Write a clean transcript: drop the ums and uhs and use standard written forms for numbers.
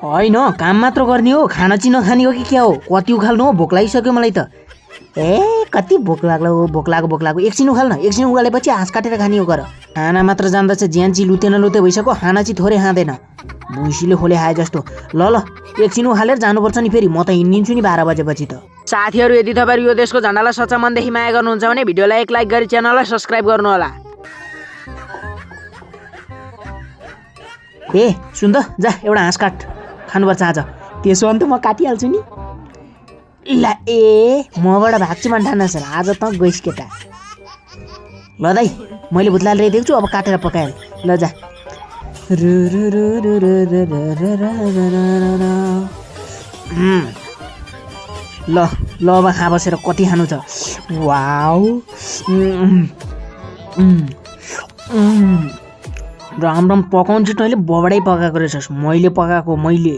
होइन काम मात्र गर्ने हो, खाना चाहिँ नखाने हो कि क्या हो? कति उखाल्नु हो? भोक लागिसक्यो मलाई त। ए कति भोक लाग्यो एकछिन उखाल्न, एकछिन उखालेपछि हाँस काटेर खाने हो गर। खाना मात्र जान्दछ, ज्यान चाहिँ लुते नलुते भइसक्यो, खाना चाहिँ थोरै खाँदैन, भुइँसीले खोले खाए जस्तो। ल एकछिन उखालेर जानुपर्छ नि, फेरि म त हिँडिदिन्छु नि 12 बजेपछि त। साथीहरू, यदि तपाईँहरू यो देशको झन्डालाई सच्चा मनदेखि माया गर्नुहुन्छ भने भिडियोलाई एक लाइक गरी च्यानललाई सब्सक्राइब गर्नुहोला। ए सुन त, जा एउटा हाँस काट, खानुपर्छ आज। त्यसो भने त म काटिहाल्छु नि। ल ए मबाट भाग्छु मन ठान्दैछ, आज त गइस केटा। ल दाइ, मैले भुत्लाले रेखेको छु, अब काटेर पकाएँ। ल जा। ल अब खा बसेर कति खानु छ। वाउ राम राम पकाउँछु, तैँले बबाडै पकाएको रहेछस्। मैले पकाएको, मैले।